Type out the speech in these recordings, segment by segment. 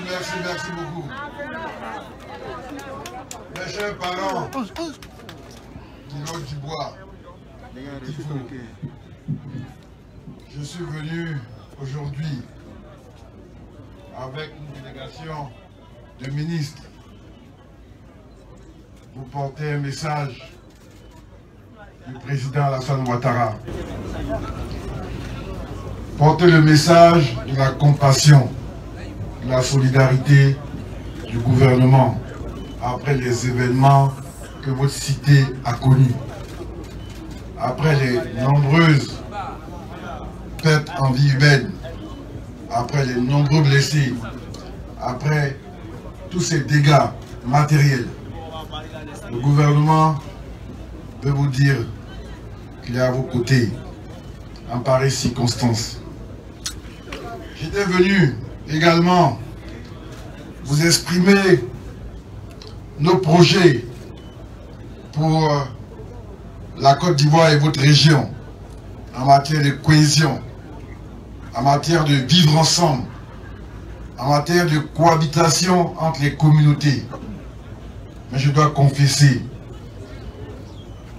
Merci beaucoup. Mes chers parents, Guillaume Dubois, je suis venu aujourd'hui avec une délégation de ministres pour porter un message du président Alassane Ouattara. Porter le message de la compassion, de la solidarité du gouvernement après les événements que votre cité a connus, après les nombreuses pertes en vie humaine, après les nombreux blessés, après tous ces dégâts matériels. Le gouvernement peut vous dire qu'il est à vos côtés en pareille circonstance. J'étais venu également vous exprimer nos projets pour la Côte d'Ivoire et votre région en matière de cohésion, en matière de vivre ensemble, en matière de cohabitation entre les communautés. Mais je dois confesser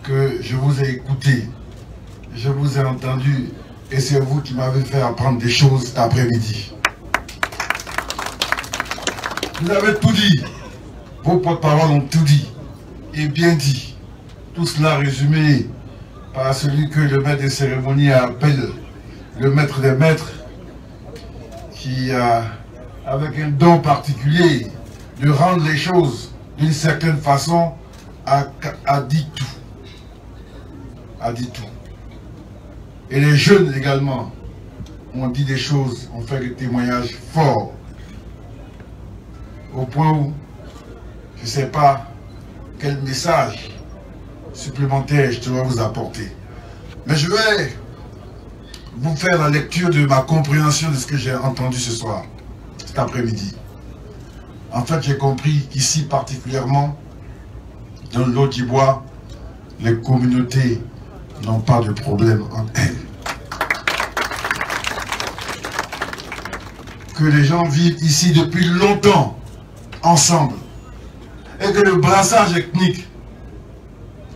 que je vous ai écouté, je vous ai entendu et c'est vous qui m'avez fait apprendre des choses cet après-midi. Vous avez tout dit, vos porte-paroles ont tout dit et bien dit. Tout cela résumé par celui que le maître des cérémonies appelle le maître des maîtres, qui a, avec un don particulier de rendre les choses d'une certaine façon, a dit tout. A dit tout. Et les jeunes également ont dit des choses, ont fait des témoignages forts. Au point où je ne sais pas quel message supplémentaire je dois vous apporter. Mais je vais vous faire la lecture de ma compréhension de ce que j'ai entendu ce soir, cet après-midi. En fait, j'ai compris qu'ici particulièrement, dans le Lot-d'Ivoire, les communautés n'ont pas de problème entre elles. Que les gens vivent ici depuis longtemps, ensemble. Et que le brassage ethnique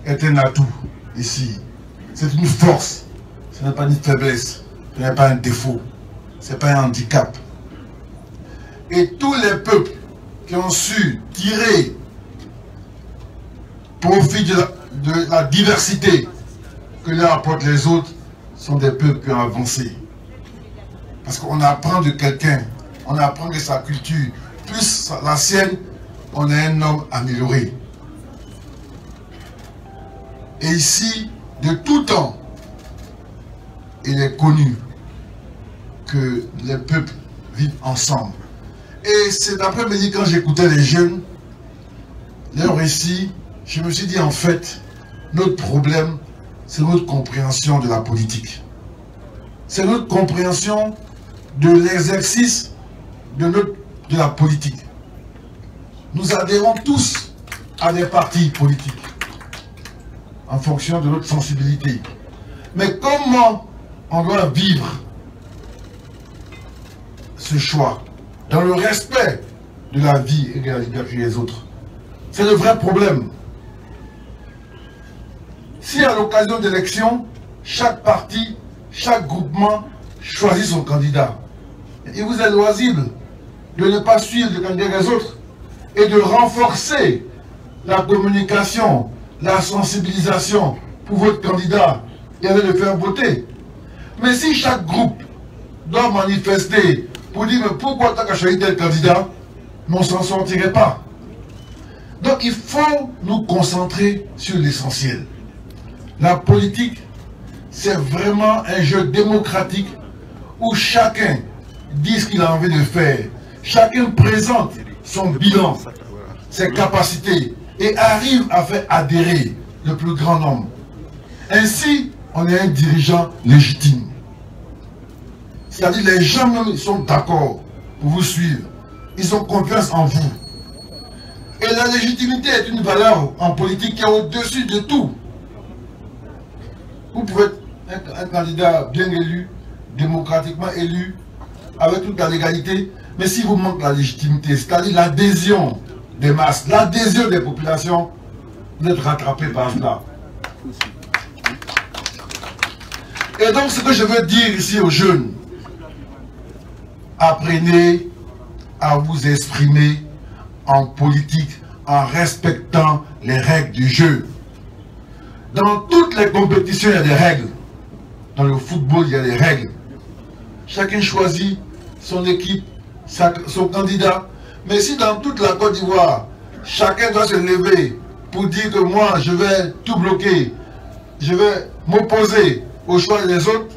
est un atout ici. C'est une force. Ce n'est pas une faiblesse. Ce n'est pas un défaut. Ce n'est pas un handicap. Et tous les peuples qui ont su tirer profit de la diversité que leur apportent les autres sont des peuples qui ont avancé. Parce qu'on apprend de quelqu'un, on apprend de sa culture. Plus la sienne, on est un homme amélioré. Et ici, de tout temps, il est connu que les peuples vivent ensemble. Et cet après-midi, quand j'écoutais les jeunes, leurs récits, je me suis dit en fait, notre problème, c'est notre compréhension de la politique. C'est notre compréhension de l'exercice de la politique. Nous adhérons tous à des partis politiques en fonction de notre sensibilité. Mais comment on doit vivre ce choix dans le respect de la vie et de la liberté des autres? C'est le vrai problème. Si à l'occasion d'élections, chaque parti, chaque groupement choisit son candidat, il vous est loisible de ne pas suivre le candidat des autres et de renforcer la communication, la sensibilisation pour votre candidat et de le faire voter. Mais si chaque groupe doit manifester pour dire mais pourquoi tu as choisi tel candidat, on ne s'en sortirait pas. Donc il faut nous concentrer sur l'essentiel. La politique, c'est vraiment un jeu démocratique où chacun dit ce qu'il a envie de faire. Chacun présente son bilan, ses capacités et arrive à faire adhérer le plus grand nombre. Ainsi, on est un dirigeant légitime. C'est-à-dire les gens même sont d'accord pour vous suivre. Ils ont confiance en vous. Et la légitimité est une valeur en politique qui est au-dessus de tout. Vous pouvez être un candidat bien élu, démocratiquement élu, avec toute la légalité, Mais si vous manque la légitimité, c'est-à-dire l'adhésion des masses, l'adhésion des populations, vous êtes rattrapé par cela. Et donc, ce que je veux dire ici aux jeunes, apprenez à vous exprimer en politique en respectant les règles du jeu. Dans toutes les compétitions, il y a des règles. Dans le football, il y a des règles. Chacun choisit son équipe, son candidat. Mais si dans toute la Côte d'Ivoire, chacun doit se lever pour dire que moi, je vais tout bloquer, je vais m'opposer au choix des autres,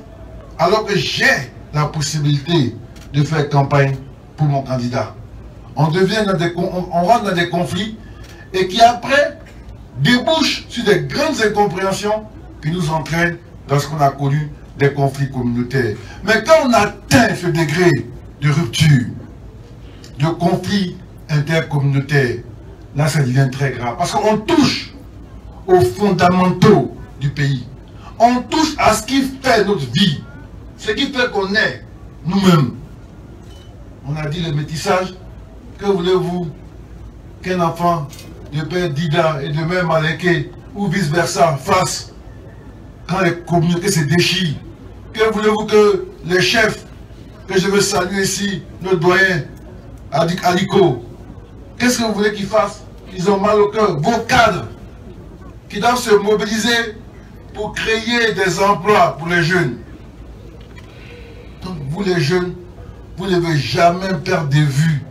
alors que j'ai la possibilité de faire campagne pour mon candidat. On rentre dans des conflits et qui après débouchent sur des grandes incompréhensions qui nous entraînent dans ce qu'on a connu des conflits communautaires. Mais quand on atteint ce degré de rupture, de conflit intercommunautaire, là ça devient très grave. Parce qu'on touche aux fondamentaux du pays. On touche à ce qui fait notre vie, ce qui fait qu'on est nous-mêmes. On a dit le métissage. Que voulez-vous qu'un enfant de père Dida et de mère Maléké ou vice-versa fasse quand les communautés se déchirent? Que voulez-vous que les chefs, que je veux saluer ici, notre doyen Aliko, qu'est-ce que vous voulez qu'ils fassent? Ils ont mal au cœur. Vos cadres qui doivent se mobiliser pour créer des emplois pour les jeunes. Donc vous les jeunes, vous ne devez jamais perdre de vue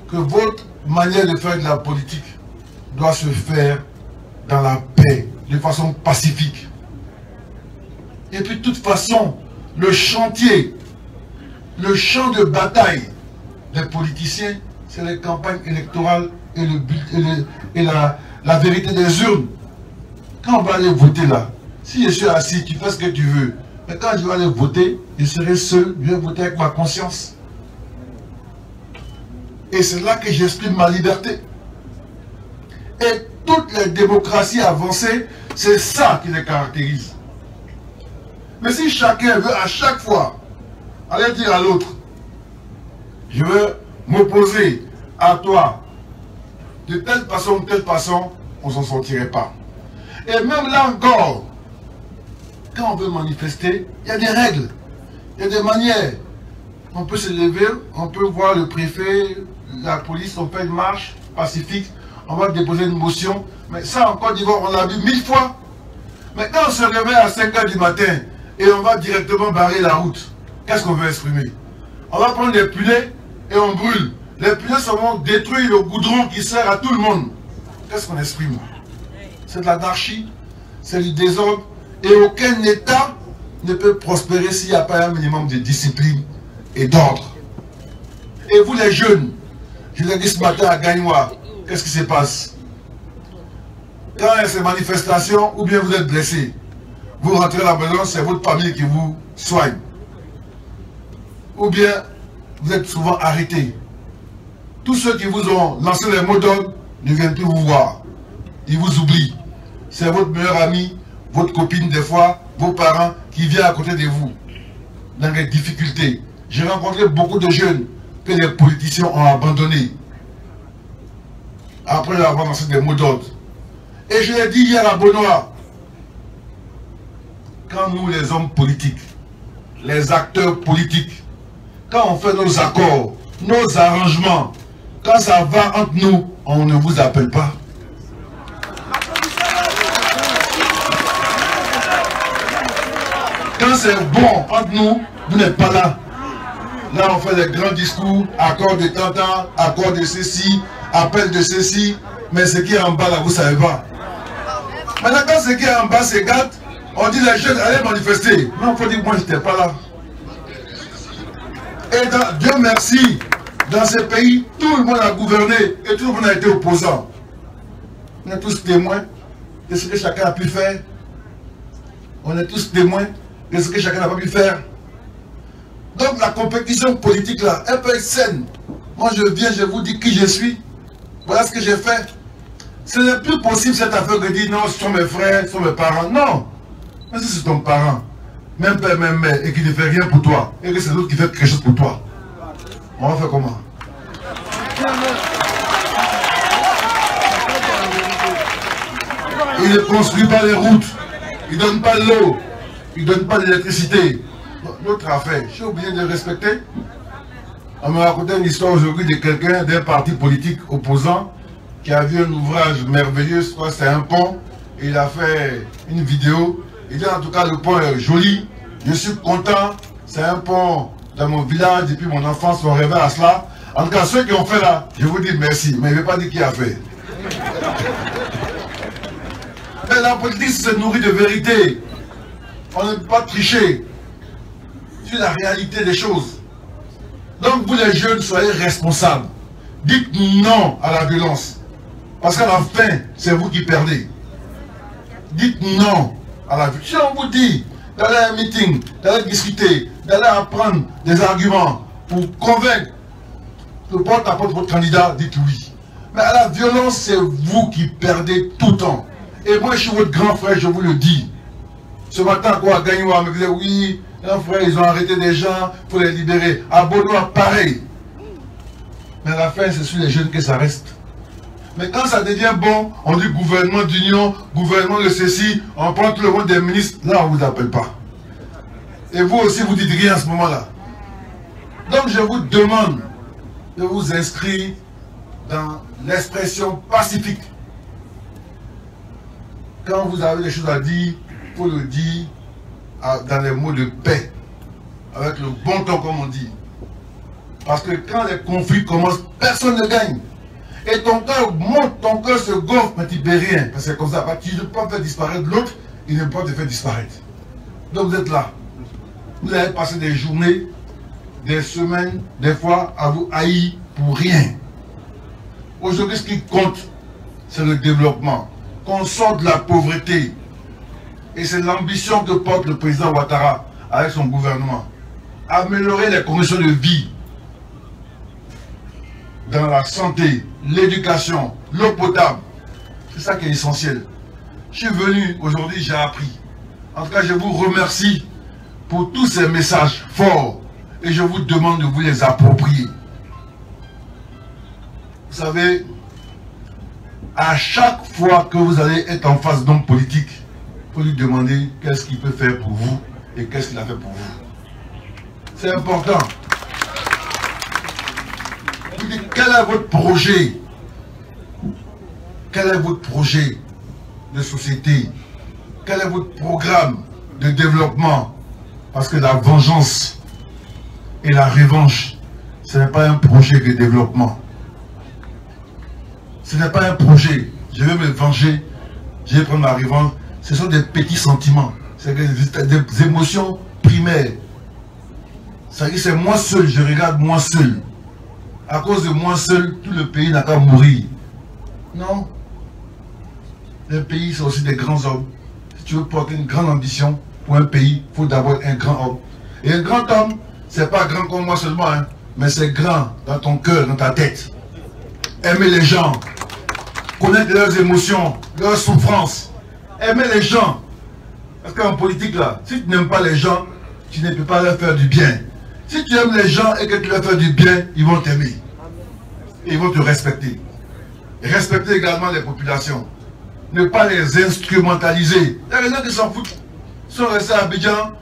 que votre manière de faire de la politique doit se faire dans la paix, de façon pacifique. Et puis de toute façon, le chantier, le champ de bataille des politiciens, c'est les campagnes électorales et la vérité des urnes. Quand on va aller voter là, si je suis assis, tu fais ce que tu veux. Mais quand je vais aller voter, je serai seul, je vais voter avec ma conscience. Et c'est là que j'exprime ma liberté. Et toutes les démocraties avancées, c'est ça qui les caractérise. Mais si chacun veut à chaque fois aller dire à l'autre, je veux m'opposer à toi de telle façon, on ne s'en sortirait pas. Et même là encore, quand on veut manifester, il y a des règles, il y a des manières. On peut se lever, on peut voir le préfet, la police, on fait une marche pacifique, on va déposer une motion. Mais ça, en Côte d'Ivoire, on l'a vu 1000 fois. Mais quand on se réveille à 5 h du matin et on va directement barrer la route, qu'est-ce qu'on veut exprimer? On va prendre des pulets et on brûle. Les pulets vont détruire le goudron qui sert à tout le monde. Qu'est-ce qu'on exprime? C'est de l'anarchie, c'est du désordre. Et aucun État ne peut prospérer s'il n'y a pas un minimum de discipline et d'ordre. Et vous les jeunes, je l'ai dit ce matin à Gagnois, qu'est-ce qui se passe? Quand il y a ces manifestations, ou bien vous êtes blessé, vous rentrez à la maison, c'est votre famille qui vous soigne. Ou bien vous êtes souvent arrêté. Tous ceux qui vous ont lancé les mots d'ordre ne viennent plus vous voir. Ils vous oublient. C'est votre meilleur ami, votre copine des fois, vos parents qui viennent à côté de vous dans les difficultés. J'ai rencontré beaucoup de jeunes que les politiciens ont abandonnés après leur avoir lancé des mots d'ordre. Et je l'ai dit hier à Benoît, quand nous les hommes politiques, les acteurs politiques, quand on fait nos accords, nos arrangements, quand ça va entre nous, on ne vous appelle pas. Quand c'est bon entre nous, vous n'êtes pas là. Là, on fait des grands discours, accord de tant, accord de ceci, appel de ceci, mais ce qui est en bas là, vous ne savez pas. Maintenant, quand ce qui est en bas se gâte, on dit les jeunes, allez manifester. Non, il faut dire, moi, je n'étais pas là. Et Dieu merci, dans ce pays, tout le monde a gouverné et tout le monde a été opposant. On est tous témoins de ce que chacun a pu faire. On est tous témoins de ce que chacun n'a pas pu faire. Donc la compétition politique là, elle peut être saine. Moi je viens, je vous dis qui je suis. Voilà ce que j'ai fait. Ce n'est plus possible cette affaire de dire non, ce sont mes frères, ce sont mes parents. Non. Mais si c'est ton parent, même père, même mère, et qui ne fait rien pour toi, et que c'est l'autre qui fait quelque chose pour toi. On va faire comment? Il ne construit pas les routes, il ne donne pas l'eau, il ne donne pas l'électricité. L'autre affaire, je suis obligé de respecter. On m'a raconté une histoire aujourd'hui de quelqu'un d'un parti politique opposant qui a vu un ouvrage merveilleux, je crois que c'est un pont, et il a fait une vidéo. Il dit en tout cas le pont est joli, je suis content, c'est un pont dans mon village, depuis mon enfance, on rêvait à cela. En tout cas, ceux qui ont fait là, je vous dis merci, mais il ne veut pas dire qui a fait. Mais la politique se nourrit de vérité. On ne peut pas tricher sur la réalité des choses. Donc vous les jeunes, soyez responsables. Dites non à la violence. Parce qu'à la fin, c'est vous qui perdez. Dites non à la violence. Si on vous dit d'aller à un meeting, d'aller discuter, d'aller apprendre des arguments pour convaincre le porte-à-porte de votre candidat, dites oui. Mais à la violence, c'est vous qui perdez tout le temps. Et moi, je suis votre grand frère, je vous le dis. Ce matin, quoi, à Gagnoua me disait, oui, grand frère, ils ont arrêté des gens, il faut les libérer. À Benoît, pareil. Mais à la fin, c'est sur les jeunes que ça reste. Mais quand ça devient bon, on dit gouvernement d'union, gouvernement de ceci, on prend tout le monde des ministres, là, on ne vous appelle pas. Et vous aussi, vous dites rien à ce moment-là. Donc, je vous demande de vous inscrire dans l'expression pacifique. Quand vous avez des choses à dire, il faut le dire dans les mots de paix, avec le bon ton comme on dit. Parce que quand les conflits commencent, personne ne gagne. Et ton cœur monte, ton cœur se gonfle, mais tu ne peux rien. Parce que c'est comme ça, tu ne peux pas faire disparaître l'autre, il ne peut pas te faire disparaître. Donc vous êtes là. Vous allez passer des journées, des semaines, des fois, à vous haïr pour rien. Aujourd'hui, ce qui compte, c'est le développement. Qu'on sorte de la pauvreté. Et c'est l'ambition que porte le président Ouattara avec son gouvernement. Améliorer les conditions de vie dans la santé, l'éducation, l'eau potable. C'est ça qui est essentiel. Je suis venu aujourd'hui, j'ai appris. En tout cas, je vous remercie pour tous ces messages forts et je vous demande de vous les approprier. Vous savez, à chaque fois que vous allez être en face d'hommes politiques, il faut lui demander qu'est-ce qu'il peut faire pour vous et qu'est-ce qu'il a fait pour vous. C'est important. Vous dites, quel est votre projet? Quel est votre projet de société? Quel est votre programme de développement? Parce que la vengeance et la revanche, ce n'est pas un projet de développement. Ce n'est pas un projet. Je vais me venger, je vais prendre ma revanche. Ce sont des petits sentiments. C'est des émotions primaires. C'est-à-dire c'est moi seul, je regarde moi seul. À cause de moi seul, tout le pays n'a qu'à mourir. Non. Les pays sont aussi des grands hommes. Si tu veux porter une grande ambition pour un pays, il faut d'abord un grand homme. Et un grand homme, c'est pas grand comme moi seulement, hein, mais c'est grand dans ton cœur, dans ta tête. Aimer les gens, connaître leurs émotions, leurs souffrances. Aimer les gens. Parce qu'en politique là, si tu n'aimes pas les gens, tu ne peux pas leur faire du bien. Si tu aimes les gens et que tu leur fais du bien, ils vont t'aimer. Ils vont te respecter. Et respecter également les populations. Ne pas les instrumentaliser. Il y a des gens qui s'en foutent. Ils sont restés à Abidjan,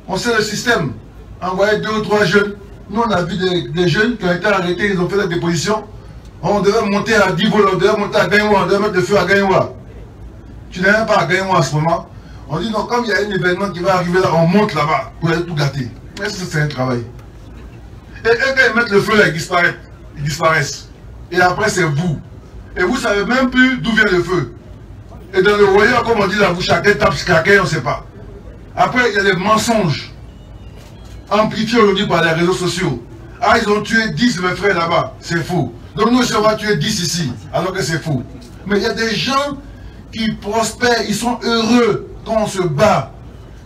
on sait le système. Envoyer 2 ou 3 jeunes. Nous on a vu des jeunes qui ont été arrêtés, ils ont fait la déposition. On devait monter à Divola, on devait monter à Gagnoua, on devait mettre le feu à Gagnoua. Tu n'es même pas à Gagnoua en ce moment. On dit non, comme il y a un événement qui va arriver là, on monte là-bas pour aller tout gâter. Mais c'est un travail. Et quand ils mettent le feu là, ils disparaissent. Et après c'est vous. Et vous ne savez même plus d'où vient le feu. Et dans le royaume, comme on dit là, vous chacun tape sur quelqu'un, on ne sait pas. Après, il y a des mensonges amplifiés aujourd'hui par les réseaux sociaux. Ah, ils ont tué 10 mes frères là-bas. C'est faux. Donc nous, on va tuer 10 ici, alors que c'est faux. Mais il y a des gens qui prospèrent, ils sont heureux quand on se bat.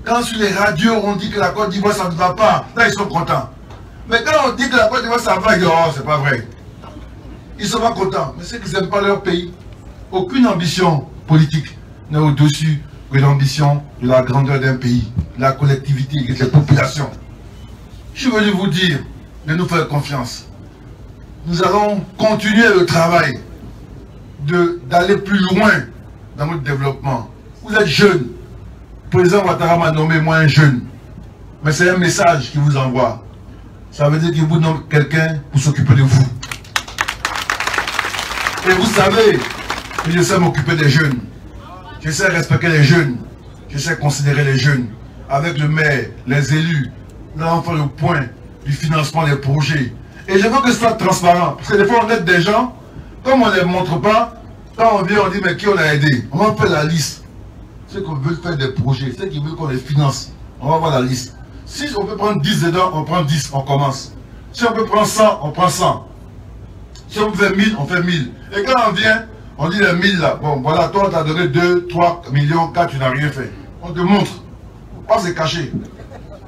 Quand sur les radios, on dit que la Côte d'Ivoire, ça ne va pas, là, ils sont contents. Mais quand on dit que la Côte d'Ivoire, ça va, ils disent, oh, c'est pas vrai. Ils ne sont pas contents. Mais c'est qu'ils n'aiment pas leur pays. Aucune ambition politique n'est au-dessus de l'ambition de la grandeur d'un pays, de la collectivité et des populations. Je suis venu vous dire de nous faire confiance. nous allons continuer le travail d'aller plus loin dans notre développement. Vous êtes jeunes. Le président Ouattara m'a nommé moi un jeune. Mais c'est un message qu'il vous envoie. Ça veut dire qu'il vous nomme quelqu'un pour s'occuper de vous. Et vous savez que je sais m'occuper des jeunes. Je sais respecter les jeunes. Je sais considérer les jeunes. Avec le maire, les élus, nous allons faire le point du financement des projets. Et je veux que ce soit transparent. Parce que des fois on aide des gens, comme on ne les montre pas, quand on vient on dit mais qui on a aidé. On va faire la liste. Ceux qui veulent faire des projets, ceux qui veulent qu'on les finance, on va voir la liste. Si on peut prendre 10 dedans, on prend 10, on commence. Si on peut prendre 100, on prend 100. Si on fait 1000, on fait 1000. Et quand on vient, on dit les 1000 là, bon voilà, toi on t'a donné 2, 3 millions, 4, tu n'as rien fait. On te montre. Faut pas se cacher.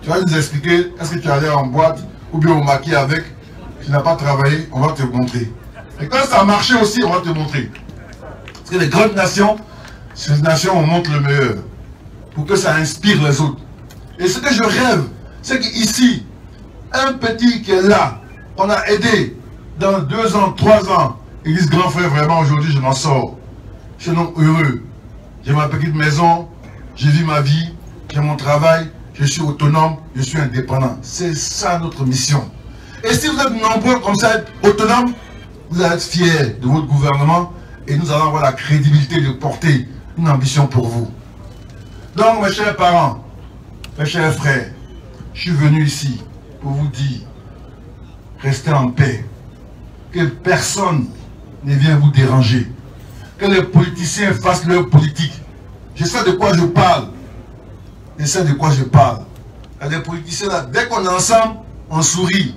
Tu vas nous expliquer, est-ce que tu es allé en boîte ou bien au maquis avec, tu n'as pas travaillé, on va te montrer. Et quand ça a marché aussi, on va te montrer. Parce que les grandes nations, ces nations, on montre le meilleur. Pour que ça inspire les autres. Et ce que je rêve, c'est qu'ici, un petit qui est là, qu'on a aidé dans 2 ans, 3 ans, il dit grand frère, vraiment aujourd'hui je m'en sors. Je suis un homme heureux. J'ai ma petite maison, je vis ma vie, j'ai mon travail, je suis autonome, je suis indépendant. C'est ça notre mission. Et si vous êtes nombreux comme ça, être autonomes, vous allez être fiers de votre gouvernement et nous allons avoir la crédibilité de porter une ambition pour vous. Donc mes chers parents, mes chers frères, je suis venu ici pour vous dire, restez en paix, que personne ne vienne vous déranger, que les politiciens fassent leur politique. Je sais de quoi je parle. Je sais de quoi je parle. Il y a des politiciens là, dès qu'on est ensemble, on sourit.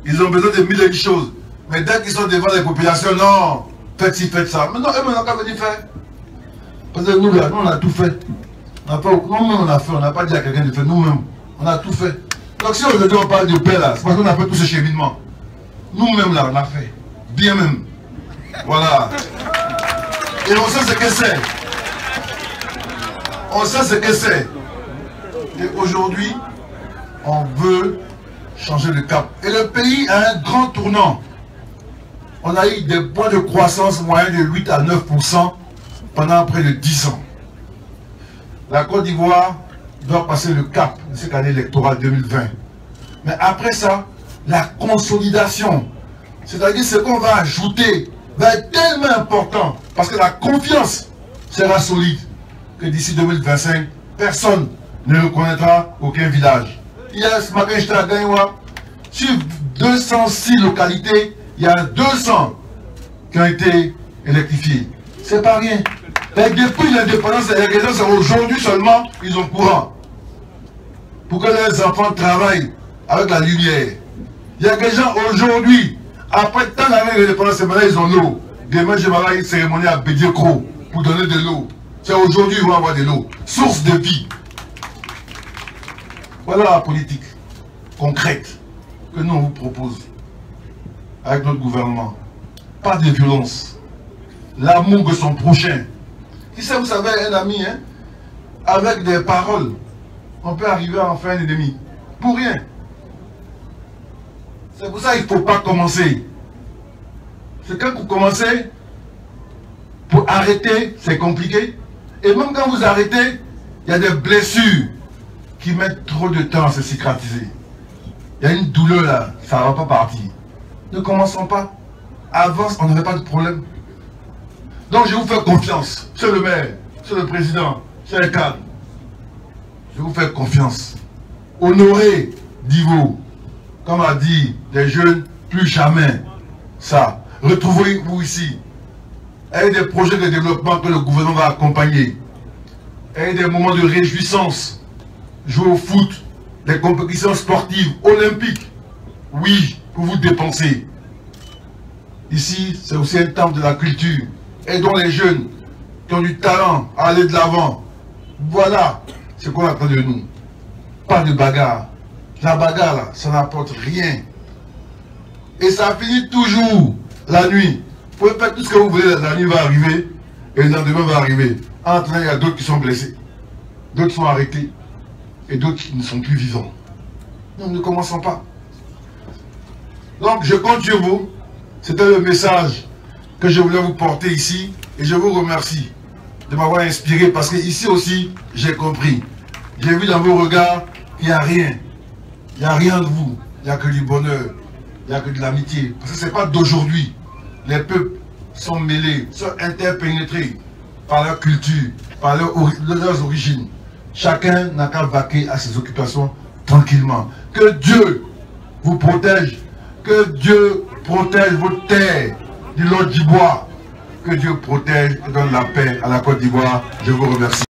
Ils ont besoin de mille et une choses. Mais dès qu'ils sont devant les populations, non, faites ci, faites ça. Mais non, eux, on n'a qu'à venir faire. Parce que nous, là, nous, on a tout fait. Nous-mêmes, on a fait. On n'a pas dit à quelqu'un de faire. Nous-mêmes, on a tout fait. Donc, si aujourd'hui on parle de paix, là, c'est parce qu'on a fait tout ce cheminement. Nous-mêmes, là, on a fait. Bien même. Voilà. Et on sait ce que c'est. On sait ce que c'est. Et aujourd'hui, on veut changer de cap. Et le pays a un grand tournant. On a eu des points de croissance moyens de 8 à 9% pendant près de 10 ans. La Côte d'Ivoire doit passer le cap de cette année électorale 2020. Mais après ça, la consolidation, c'est-à-dire ce qu'on va ajouter, va être tellement important parce que la confiance sera solide que d'ici 2025, personne ne reconnaîtra aucun village. Hier, ce matin, j'étais à Gagnoua. Sur 206 localités, il y a 200 qui ont été électrifiées. C'est pas rien. Mais depuis l'indépendance, les gens, c'est aujourd'hui seulement, ils ont courant. Pour que les enfants travaillent avec la lumière. Il y a des gens aujourd'hui, après tant d'années d'indépendance, maintenant ils ont l'eau. Demain, je vais avoir une cérémonie à Bédiécro pour donner de l'eau. C'est aujourd'hui qu'ils vont avoir de l'eau. Source de vie. Voilà la politique concrète que nous on vous propose avec notre gouvernement. Pas de violence. L'amour de son prochain. Qui sait, vous savez, un ami, hein, avec des paroles, on peut arriver à en faire un ennemi. Pour rien. C'est pour ça qu'il ne faut pas commencer. C'est quand vous commencez, pour arrêter, c'est compliqué. Et même quand vous arrêtez, il y a des blessures qui mettent trop de temps à se cicatriser. Il y a une douleur là, ça ne va pas partir. Ne commençons pas. Avant, on n'avait pas de problème. Donc je vous fais confiance, monsieur le maire, monsieur le président, monsieur le cadre. Je vous fais confiance. Honorez Divo, comme a dit les jeunes, plus jamais ça. Retrouvez-vous ici. Ayez des projets de développement que le gouvernement va accompagner. Ayez des moments de réjouissance. Jouer au foot, des compétitions sportives, olympiques. Oui, pour vous dépenser. Ici, c'est aussi un temple de la culture. Aidons les jeunes qui ont du talent à aller de l'avant. Voilà ce qu'on attend de nous. Pas de bagarre. La bagarre, là, ça n'apporte rien. Et ça finit toujours la nuit. Vous pouvez faire tout ce que vous voulez, la nuit va arriver et le lendemain va arriver. Entre là, il y a d'autres qui sont blessés. D'autres sont arrêtés. Et d'autres qui ne sont plus vivants. Nous ne commençons pas. Donc je compte sur vous. C'était le message que je voulais vous porter ici. Et je vous remercie de m'avoir inspiré parce que ici aussi, j'ai compris. J'ai vu dans vos regards, il n'y a rien. Il n'y a rien de vous. Il n'y a que du bonheur. Il n'y a que de l'amitié. Parce que ce n'est pas d'aujourd'hui. Les peuples sont mêlés, sont interpénétrés par leur culture, par leurs origines. Chacun n'a qu'à vaquer à ses occupations tranquillement. Que Dieu vous protège. Que Dieu protège votre terre du Lord d'Ivoire. Que Dieu protège et donne la paix à la Côte d'Ivoire. Je vous remercie.